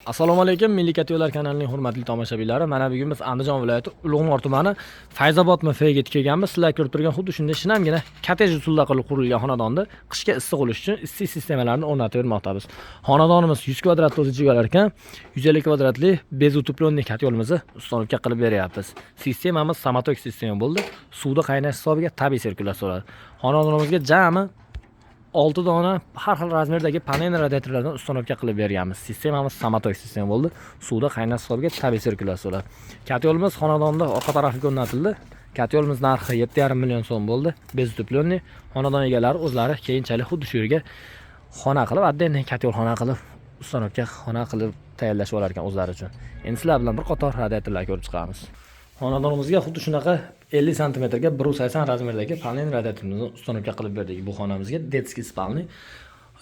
Assalomu alaykum, Milliy yo'llar kanalining hurmatli tomoshabinlari. Mana bugun biz Andijon viloyati Ulug'nor tumani Fayzobod MFga yetib kelganmiz. Sizlar ko'rib turgan xuddi shunday shinamgina kottej usulida qilib qurilgan xonadonda qishga issiq bo'lish uchun issiq sistemalarini o'rnatib bermoqdamiz. Xonadonimiz 100 kvadratli o'ziga egar ekan, 150 kvadratli bezuteplenniy kotelimizni uстановка qilib beryapmiz. Sistemamiz samotok sistema bo'ldi. Suvda qaynash hisobiga tabiiy sirkulyatsiya bo'ladi. Xonadonimizga jami 6 dona har xil razmerdagi panel radiatorlardan uстановка qilib berganmiz. Sistemamiz samotok sistema bo'ldi. Suvda qaynash hisobiga tabiiy sirkulyatsiya bo'ladi. Kotelimiz xonadonda orqa tarafiga o'rnatildi. Kotelimiz narxi 7,5 million so'm bo'ldi. Bezuteplenniy. Xonadon egalari o'zlari keyinchalik xuddi shu yerga xona qilib, отдельный kotel xona qilib, uстановка xona qilib tayyorlash olar ekan o'zlari uchun. Endi sizlar bilan bir qator radiatorlar ko'rib chiqamiz. Xonadonimizga xuddi shunaqa 50 sm ga 180 razmerdagi panel radiatorimizni uстановка qilib berdik. Bu xonamizga детский spalni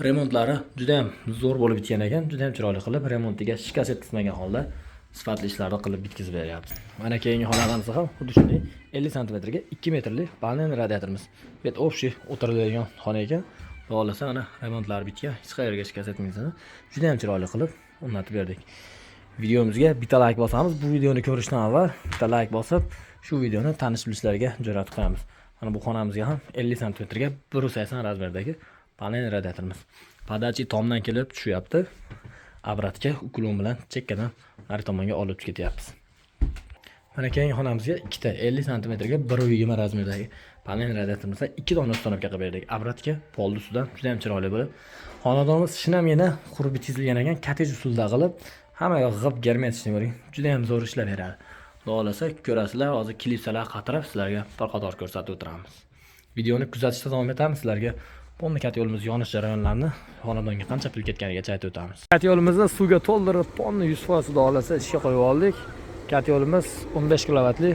remontlari juda ham zo'r bo'lib bitgan ekan. Juda ham chiroyli qilib remontiga shikast yetkazmagan holda sifatli ishlarni qilib bitkazib beryapmiz. Mana keyingi xonamizda ham xuddi shunday 50 sm ga 2 metrli panel radiatorimiz. Bu общий o'tiriladigan xona ekan. Xohlasa mana remontlar bitgan, hech qayerga shikast yetmaydi. Juda ham chiroyli qilib o'rnatib berdik. Videomizga bitta like bosamiz. Bu videoni ko'rishdan avval bitta like bosib, shu videoni tanish bilishlarga jo'natib qo'yamiz. Mana bu xonamizga ham 50 sm ga 180 razmerdagi panel radiatorimiz. Podachi tomdan kelib tushyapti. Obratga uklon bilan chekkadan nari tomonga olib ketyapmiz. Mana keyingi xonamizga ikkita 50 sm ga 120 razmerdagi panel radiatorimizdan 2 dona uстановка qilib berdik. Obratga polni ustidan juda ham chiroyli bo'lib, xonadonimiz shinamgina qurib bitkazilgan ekan, kottej usulida qilib, hammaga g'ib germetishni ko'ring. Juda ham zo'r ishlar beradi. Xohlasa ko'rasizlar, hozir klipsalar qatirib sizlarga bir qator ko'rsatib o'tiramiz. Videoni kuzatishda davom etamiz. Sizlarga ponni kotelimiz yonish jarayonlarini, xonadonga qancha pul ketganigacha aytib o'tamiz. Kotelimizni suvga to'ldirib, ponni 100% xohlasa ishga qo'yib oldik. Kotelimiz 15 kilovatli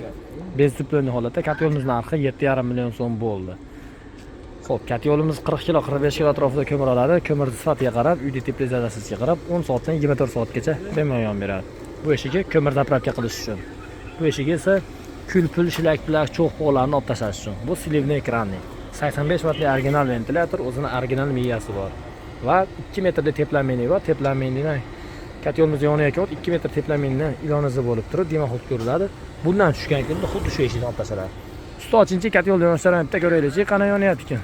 bezuteplenniy holatda. Kotelimiz narxi 7,5 million so'm bo'ldi. Xo'p, kotelimiz 40 kilo, 45 kilo atrofida ko'mir oladi. Ko'mirning sifatiga qarab, uyda teplizadasiga qarab 10 soatdan 24 soatgacha bemalol beradi. Bu eshiga ko'mir zapravka qilish uchun. Bu eshiga esa kul-pul, shilak-pilak, cho'q-po'qlarni olib tashlash uchun. Bu slivniy ekranli. 85 vatli original ventilyator, o'zini original miyasi bor. Va 2 metrli teplameni bor. Teplamenidan kotelimiz yoniga 2 metr teplamenidan ilonizi bo'lib turib, dimoxod ko'riladi. Bundan tushgan kunda xuddi shu eshikni olib tashladi. Usti ochinchi kotel yonishlarini bitta ko'raylik, qana yonyapti ekan.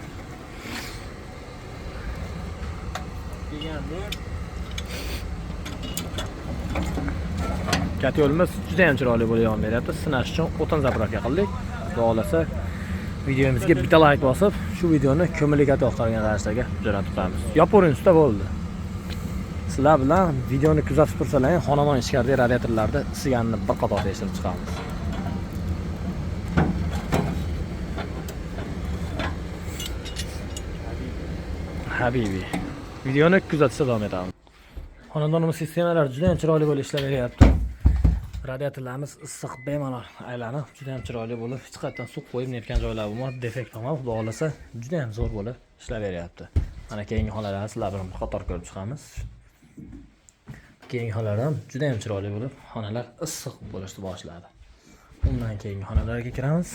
Kotelimiz juda ham chiroyli bo'lib yon beryapti. Sinash uchun o'tin zapravka qildik. Xohlasa videomizga bitta like bosib, shu videoni ko'mirli kotel qilgan qarashlarga jo'natib qo'yamiz. Yopiring usta bo'ldi. Sizlar bilan videoni kuzatib tursalar, xonadon ichkarida radiatorlarda isiganini bir qator tekshirib chiqamiz. Habibi. Videoni kuzatishda davom etamiz. Xonadonimiz sistemalari juda ham chiroyli bo'lib ishlar beryapti. Radiatorlarimiz issiq bemalol aylanib, juda ham chiroyli bo'lib, hech qayerdan suv qo'yib netgan joylar bo'lmadi, defekt bo'lmadi. Xudo xolasa juda ham zo'r bo'lib ishlar beryapti. Mana keyingi xonalarni sizlar bilan bir qator ko'rib chiqamiz. Keyingi xonalar ham juda ham chiroyli bo'lib, xonalar issiq bo'lishni boshladi. Undan keyingi xonalarga kiramiz.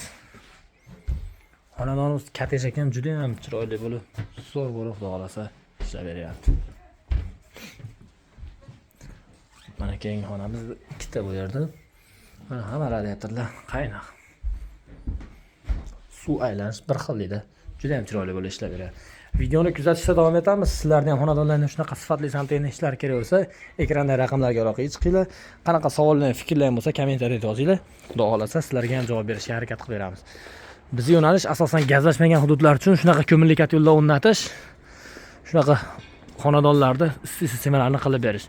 Xonadonimiz kottej ekan, juda ham chiroyli bo'lib, zo'r bo'lib, xudo xolasa ishlar beryapti. Mana keyingi xonamiz ikkita bu yerda. Mana hamma radiatorlar qaynoq. Suv aylanish bir xillikda juda ham chiroyli bo'lib ishlar beradi. Videoni kuzatishda davom etamiz. Sizlarga ham xonadonlarda shunaqa sifatli santexnik ishlar kerak bo'lsa, ekranda raqamlarga aloqa chiqinglar. Qanaqa savollar, fikrlar bo'lsa, kommentariyada yozinglar. Xudo xolasa sizlarga ham javob berishga harakat qilib beramiz. Bizning yo'nalish asosan gazlashmagan hududlar uchun shunaqa ko'mirli kotellar o'rnatish, shunaqa xonadonlarda issiq sistemalarni qilib berish.